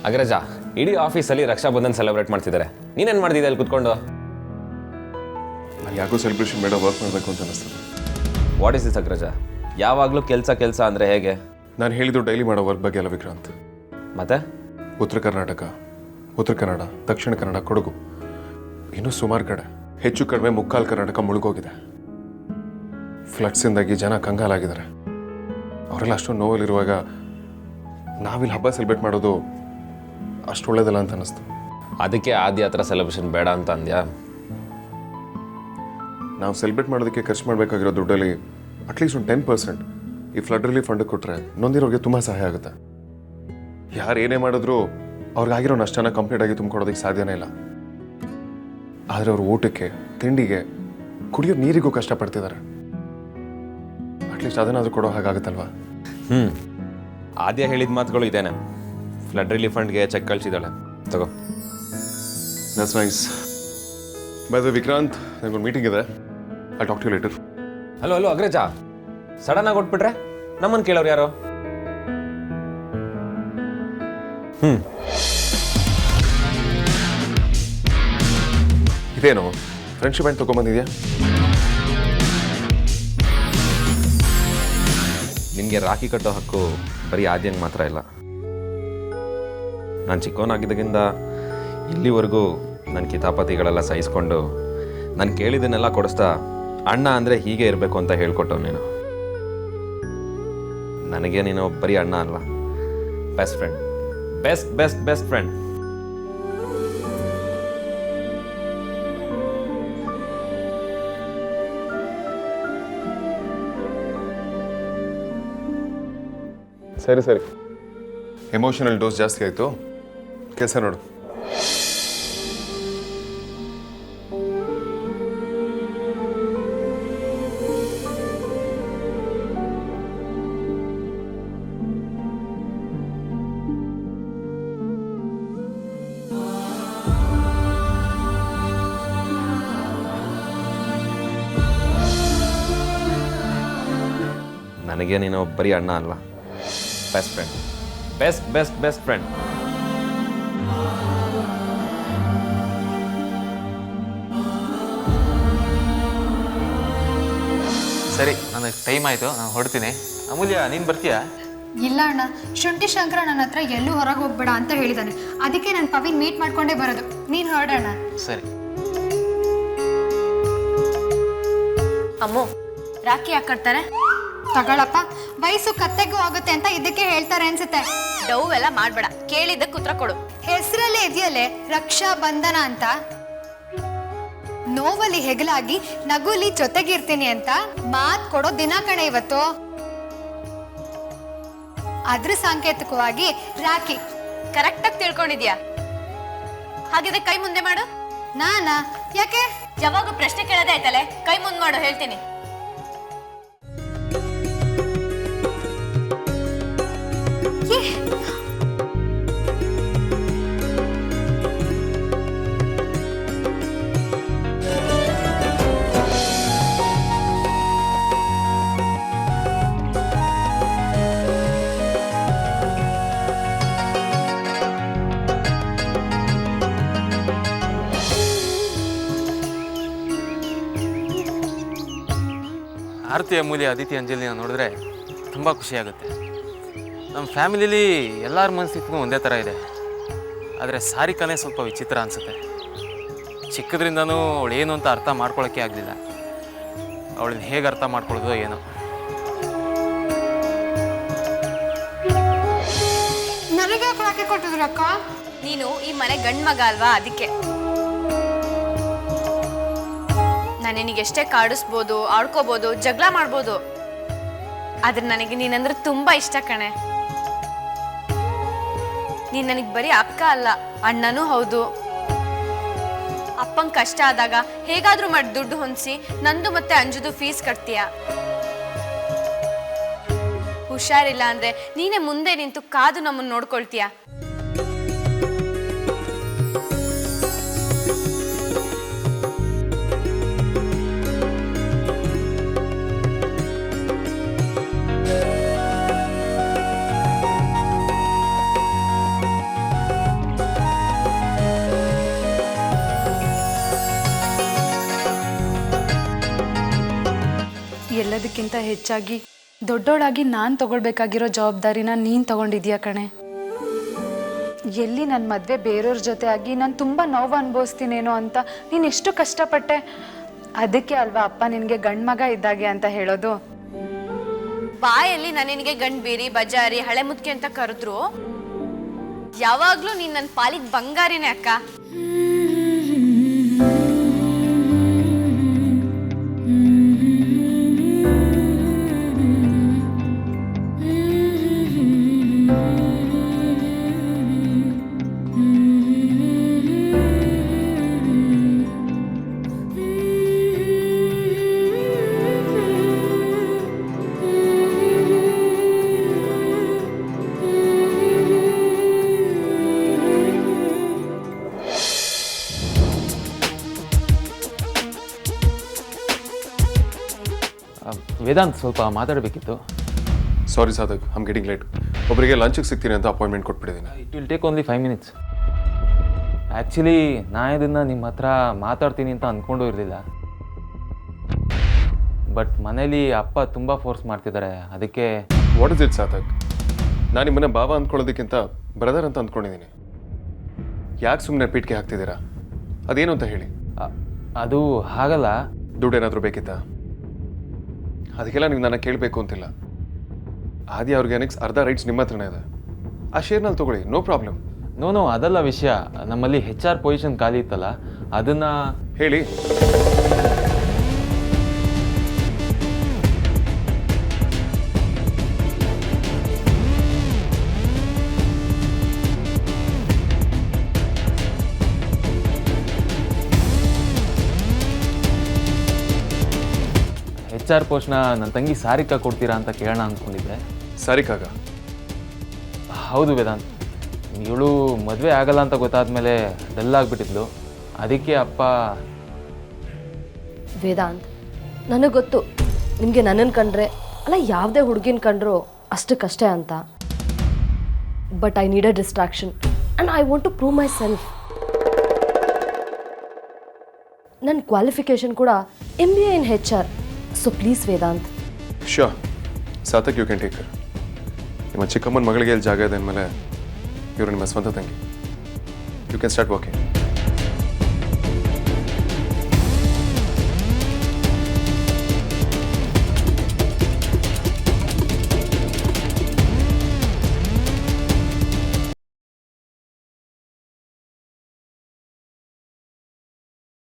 ಅಗ್ರಜ, ಇಡೀ ಆಫೀಸಲ್ಲಿ ರಕ್ಷಾಬಂಧನ್ ಸೆಲೆಬ್ರೇಟ್ ಮಾಡ್ತಿದ್ದಾರೆ. ನೀನೇನು ಮಾಡ್ತಿದ್ದೆ ಅಲ್ಲಿ ಕುತ್ಕೊಂಡು? ಯಾಕೋ ಸೆಲೆಬ್ರೇಷನ್ ಬೇಡ, ವರ್ಕ್ ಮಾಡಬೇಕು ಅಂತ ಅನಿಸ್ತದೆ. What is this Agraja? ಯಾವಾಗಲೂ ಕೆಲಸ ಅಂದರೆ ಹೇಗೆ? ನಾನು ಹೇಳಿದ್ದು ಡೈಲಿ ಮಾಡೋ ವರ್ಕ್ ಬಗ್ಗೆ ಅಲ್ಲ ವಿಕ್ರಾಂತ್. ಮತ್ತೆ ಉತ್ತರ ಕರ್ನಾಟಕ, ಉತ್ತರ ಕನ್ನಡ, ದಕ್ಷಿಣ ಕನ್ನಡ, ಕೊಡಗು, ಇನ್ನೂ ಸುಮಾರು ಕಡೆ ಹೆಚ್ಚು ಕಡಿಮೆ ಮುಕ್ಕಾಲು ಕರ್ನಾಟಕ ಮುಳುಗೋಗಿದೆ. ಫ್ಲಡ್ಸಿಂದಾಗಿ ಜನ ಕಂಗಾಲಾಗಿದ್ದಾರೆ. ಅವರೆಲ್ಲ ಅಷ್ಟೊಂದು ನೋವಲ್ಲಿರುವಾಗ ನಾವಿಲ್ಲಿ ಹಬ್ಬ ಸೆಲೆಬ್ರೇಟ್ ಮಾಡೋದು ಅಷ್ಟು ಒಳ್ಳೇದಲ್ಲ ಅಂತ ಅನ್ನಿಸ್ತು. ಅದಕ್ಕೆ ಆದ್ಯ ಹತ್ರ ಸೆಲೆಬ್ರೇಷನ್ ಬೇಡ ಅಂತ ಅಂದ್ಯಾ? ನಾವು ಸೆಲೆಬ್ರೇಟ್ ಮಾಡೋದಕ್ಕೆ ಖರ್ಚು ಮಾಡಬೇಕಾಗಿರೋ ದುಡ್ಡಲ್ಲಿ ಅಟ್ಲೀಸ್ಟ್ ಒಂದು 10% ಈ ಫ್ಲಡ್ ರಿಲೀಫ್ ಫಂಡ್ ಕೊಟ್ಟರೆ ನೊಂದಿರೋರಿಗೆ ತುಂಬ ಸಹಾಯ ಆಗುತ್ತೆ. ಯಾರು ಏನೇ ಮಾಡಿದ್ರು ಅವ್ರಿಗಾಗಿರೋ ನಷ್ಟನ ಕಂಪ್ಲೀಟಾಗಿ ತುಂಬಿಕೊಡೋದಕ್ಕೆ ಸಾಧ್ಯನೇ ಇಲ್ಲ. ಆದರೆ ಅವ್ರು ಊಟಕ್ಕೆ, ತಿಂಡಿಗೆ, ಕುಡಿಯೋ ನೀರಿಗೂ ಕಷ್ಟಪಡ್ತಿದ್ದಾರೆ. ಅಟ್ಲೀಸ್ಟ್ ಅದನ್ನಾದರೂ ಕೊಡೋ ಹಾಗಾಗುತ್ತಲ್ವಾ? ಆದ್ಯ ಹೇಳಿದ ಮಾತುಗಳು ಇದೇನೆ. ಫ್ಲಡ್ ರಿಲೀಫ್ ಫಂಡ್ಗೆ ಚೆಕ್ ಕಳಿಸಿದ್ದಾಳೆ, ತಗೋ. That's nice. By the Vikrant, ನನಗೊಂದು ಮೀಟಿಂಗ್ ಇದೆ. I talk to you later. Hello Agraja, sudden ಆಗಿ ಕೊಟ್ಬಿಟ್ರೆ ನಮ್ಮನ್ನು ಕೇಳೋರು ಯಾರು? ಇದೇನು ಫ್ರೆಂಡ್ಶಿಪ್ ಬ್ಯಾಂಡ್ ತೊಗೊಂಬಂದಿದ್ಯಾ? ನಿನಗೆ ರಾಖಿ ಕಟ್ಟೋ ಹಕ್ಕು ಬರೀ ಆದ್ಯಂಗೆ ಮಾತ್ರ ಇಲ್ಲ. ನಾನು ಚಿಕ್ಕವನಾಗಿದ್ದಾಗಿಂದ ಇಲ್ಲಿವರೆಗೂ ನನ್ನ ಕಿತಾಪತಿಗಳೆಲ್ಲ ಸಹಿಸ್ಕೊಂಡು ನಾನು ಕೇಳಿದ್ದನ್ನೆಲ್ಲ ಕೊಡಿಸ್ತಾ ಅಣ್ಣ ಅಂದರೆ ಹೀಗೆ ಇರಬೇಕು ಅಂತ ಹೇಳ್ಕೊಟ್ಟವ್ ನೀನು. ನನಗೆ ನೀನು ಬರೀ ಅಣ್ಣ ಅಲ್ಲ, best friend, best best best friend. ಸರಿ, ಎಮೋಷನಲ್ ಡೋಸ್ ಜಾಸ್ತಿ ಆಯಿತು. ಕೆಲಸ ನೋಡು. ನನಗೆ ನೀನು ಬರೀ ಅಣ್ಣ ಅಲ್ಲ, best friend, best best best friend. ಸರಿ, ನನಗೆ ಟೈಮ್ ಆಯಿತು, ನಾನು ಹೊರಡ್ತೀನಿ. ಅಮೂಲ್ಯ, ನೀನು ಬರ್ತೀಯಾ? ಇಲ್ಲ ಅಣ್ಣ, ಶುಂಠಿ ಶಂಕರ ನನ್ನ ಹತ್ರ ಎಲ್ಲೂ ಹೊರಗೆ ಹೋಗ್ಬೇಡ ಅಂತ ಹೇಳಿದ್ದಾನೆ. ಅದಕ್ಕೆ ನಾನು ಪವಿನ್ ಮೀಟ್ ಮಾಡ್ಕೊಂಡೇ ಬರೋದು. ನೀನು ಹೊರಡೋಣ. ಸರಿ. ಅಮ್ಮು, ರಾಖಿ ಯಾಕೆ ಕಟ್ತಾರೆ? ತಗೊಳಪ್ಪ, ವಯಸ್ಸು ಕತ್ತೆಗೂ ಆಗುತ್ತೆ ಅಂತ ಇದಕ್ಕೆ ಹೇಳ್ತಾರೆ ಅನ್ಸುತ್ತೆ. ಡವ್ ಎಲ್ಲ ಮಾಡ್ಬೇಡ, ಕೇಳಿದ್ದಕ್ಕೆ ಉತ್ತರ ಕೊಡು. ಹೆಸರಲ್ಲೇ ಇದೆಯಲ್ಲೇ ರಕ್ಷಾ ಬಂಧನ ಅಂತ. ನೋವಲ್ಲಿ ಹೆಗಲಾಗಿ ನಗುಲಿ ಜೊತೆಗಿರ್ತೀನಿ ಅಂತ ಮಾತ್ ಕೊಡೋ ದಿನ ಕಣೆ ಇವತ್ತು. ಅದ್ರ ಸಾಂಕೇತಿಕವಾಗಿ ರಾಖಿ. ಕರೆಕ್ಟಾಗಿ ತಿಳ್ಕೊಂಡಿದ್ಯಾ? ಹಾಗಿದ್ರೆ ಕೈ ಮುಂದೆ ಮಾಡು. ನಾನಾ? ಯಾಕೆ? ಯಾವಾಗ ಪ್ರಶ್ನೆ ಕೇಳೋದೇ ಆಯ್ತಲೆ, ಕೈ ಮುಂದೆ ಮಾಡು, ಹೇಳ್ತೀನಿ. ಆರತಿ, ಅಮೂಲ್ಯ, ಅದಿತಿ, ಅಂಜಲಿನ ನೋಡಿದ್ರೆ ತುಂಬ ಖುಷಿಯಾಗುತ್ತೆ. ನಮ್ಮ ಫ್ಯಾಮಿಲಿಲಿ ಎಲ್ಲರ ಮನಸ್ಥಿತಿನೂ ಒಂದೇ ಥರ ಇದೆ. ಆದರೆ ಸಾರಿಕಾನೇ ಸ್ವಲ್ಪ ವಿಚಿತ್ರ ಅನಿಸುತ್ತೆ. ಚಿಕ್ಕದ್ರಿಂದನೂ ಅವಳು ಏನು ಅಂತ ಅರ್ಥ ಮಾಡ್ಕೊಳ್ಳೋಕ್ಕೆ ಆಗಲಿಲ್ಲ. ಅವಳನ್ನ ಹೇಗೆ ಅರ್ಥ ಮಾಡ್ಕೊಳ್ಳೋದು ಏನೋ. ನನಗೆ ರಾಖಿ ಕೊಟ್ಟಿದ್ರಕ್ಕ? ನೀನು ಈ ಮನೆ ಗಂಡು ಮಗ ಅಲ್ವಾ, ಅದಕ್ಕೆ. ನಾನು ನಿನಗೆ ಎಷ್ಟೇ ಕಾಡಿಸ್ಬೋದು, ಆಡ್ಕೋಬೋದು, ಜಗಳ ಮಾಡ್ಬೋದು, ಆದ್ರೆ ನನಗೆ ನೀನಂದ್ರೆ ತುಂಬ ಇಷ್ಟ ಕಣೆ. ನೀನು ನನಗೆ ಬರೀ ಅಕ್ಕ ಅಲ್ಲ, ಅಣ್ಣನೂ ಹೌದು. ಅಪ್ಪಂಗೆ ಕಷ್ಟ ಆದಾಗ ಹೇಗಾದ್ರೂ ಮಾಡಿ ದುಡ್ಡು ಹೊಂದಿಸಿ ನಂದು ಮತ್ತೆ ಅಂಜುದು ಫೀಸ್ ಕಟ್ತೀಯ. ಹುಷಾರಿಲ್ಲ ಅಂದ್ರೆ ನೀನೇ ಮುಂದೆ ನಿಂತು ಕಾದು ನಮ್ಮನ್ನು ನೋಡ್ಕೊಳ್ತೀಯ. ಎಲ್ಲದಕ್ಕಿಂತ ಹೆಚ್ಚಾಗಿ ದೊಡ್ಡೋಳಾಗಿ ನಾನು ತಗೊಳ್ಬೇಕಾಗಿರೋ ಜವಾಬ್ದಾರಿನ ನೀನು ತಗೊಂಡಿದ್ಯಾ ಕಣೆ. ಎಲ್ಲಿ ನನ್ನ ಮದುವೆ ಬೇರೆಯವ್ರ ಜೊತೆ ಆಗಿ ನಾನು ತುಂಬ ನೋವು ಅನುಭವಿಸ್ತೀನೇನೋ ಅಂತ ನೀನು ಎಷ್ಟು ಕಷ್ಟಪಟ್ಟೆ. ಅದಕ್ಕೆ ಅಲ್ವಾ ಅಪ್ಪ ನಿನಗೆ ಗಂಡು ಮಗ ಇದ್ದಾಗೆ ಅಂತ ಹೇಳೋದು. ಬಾಯಲ್ಲಿ ನಾನು ನಿನಗೆ ಗಂಡ್ ಬೀರಿ ಬಜಾರಿ ಹಳೆ ಮುದ್ಕೆ ಅಂತ ಕರೆದ್ರು ಯಾವಾಗ್ಲೂ ನೀನ್ ನನ್ನ ಪಾಲಿಗೆ ಬಂಗಾರಿನೇ ಅಕ್ಕ. ವೇದಾಂತ್ ಸ್ವಲ್ಪ ಮಾತಾಡಬೇಕಿತ್ತು. Sorry Sadhak, I'm getting late. ಒಬ್ಬರಿಗೆ ಲಂಚಿಗೆ ಸಿಗ್ತೀನಿ ಅಂತ ಅಪಾಯಿಂಟ್ಮೆಂಟ್ ಕೊಟ್ಬಿಟ್ಟಿದ್ದೀನಿ. It will take only 5 minutes. Actually ನಾ ಇದನ್ನು ನಿಮ್ಮ ಹತ್ರ ಮಾತಾಡ್ತೀನಿ ಅಂತ ಅಂದ್ಕೊಂಡು ಇರಲಿಲ್ಲ. ಬಟ್ ಮನೇಲಿ ಅಪ್ಪ ತುಂಬ ಫೋರ್ಸ್ ಮಾಡ್ತಿದ್ದಾರೆ, ಅದಕ್ಕೆ. What is it ಸಾಧಕ್? ನಾನು ನಿಮ್ಮನ್ನ ಬಾಬಾ ಅಂದ್ಕೊಳ್ಳೋದಕ್ಕಿಂತ ಬ್ರದರ್ ಅಂತ ಅಂದ್ಕೊಂಡಿದ್ದೀನಿ. ಯಾಕೆ ಸುಮ್ಮನೆ ಪೀಠಿಗೆ ಹಾಕ್ತಿದ್ದೀರಾ? ಅದೇನು ಅಂತ ಹೇಳಿ. ಅದು ಹಾಗಲ್ಲ. ದುಡ್ಡು ಏನಾದರೂ ಬೇಕಿತ್ತಾ? ಅದಕ್ಕೆಲ್ಲ ನೀವು ನನ್ನ ಕೇಳಬೇಕು ಅಂತಿಲ್ಲ. ಆದಿ ಆರ್ಗ್ಯಾನಿಕ್ಸ್ ಅರ್ಧ ರೈಟ್ಸ್ ನಿಮ್ಮ ಹತ್ರನೇ ಇದೆ, ಆ ಶೇರ್ನಲ್ಲಿ ತೊಗೊಳ್ಳಿ, ನೋ ಪ್ರಾಬ್ಲಮ್. ನೋ ಅದಲ್ಲ ವಿಷಯ. ನಮ್ಮಲ್ಲಿ HR ಪೊಸಿಷನ್ ಖಾಲಿ ಇತ್ತಲ್ಲ, ಅದನ್ನು ಹೇಳಿ. HR ಪೋಸ್ಟ್ನ ನನ್ನ ತಂಗಿ ಸಾರಿಕಾ ಕೊಡ್ತೀರಾ ಅಂತ ಕೇಳೋಣ ಅಂದ್ಕೊಂಡಿದ್ದೆ. ಸಾರಿಕಾಗ? ಹೌದು ವೇದಾಂತ್, ಇವಳು ಮದುವೆ ಆಗಲ್ಲ ಅಂತ ಗೊತ್ತಾದ್ಮೇಲೆ ಡಲ್ ಆಗಿಬಿಟ್ಟಿದ್ಲು. ಅದಕ್ಕೆ ಅಪ್ಪ. ವೇದಾಂತ್, ನನಗೆ ಗೊತ್ತು ನಿಮಗೆ ನನ್ನನ್ನು ಕಂಡ್ರೆ ಅಲ್ಲ ಯಾವುದೇ ಹುಡುಗಿನ ಕಂಡ್ರು ಅಷ್ಟಕ್ಕಷ್ಟೇ ಅಂತ. But I need a distraction and I want to prove myself. ನನ್ನ ಕ್ವಾಲಿಫಿಕೇಷನ್ ಕೂಡ MBA in HR. So please Vedant. Sure Sadhak, you can take care. ನಿಮ್ಮ ಚಿಕ್ಕಮ್ಮನ ಮಗಳಿಗೆ ಎಲ್ಲಿ ಜಾಗ ಇದೆ ಅಂದಮೇಲೆ ಇವರು ನಿಮ್ಮ ಸ್ವಂತ ತಂಗಿ. You can start walking.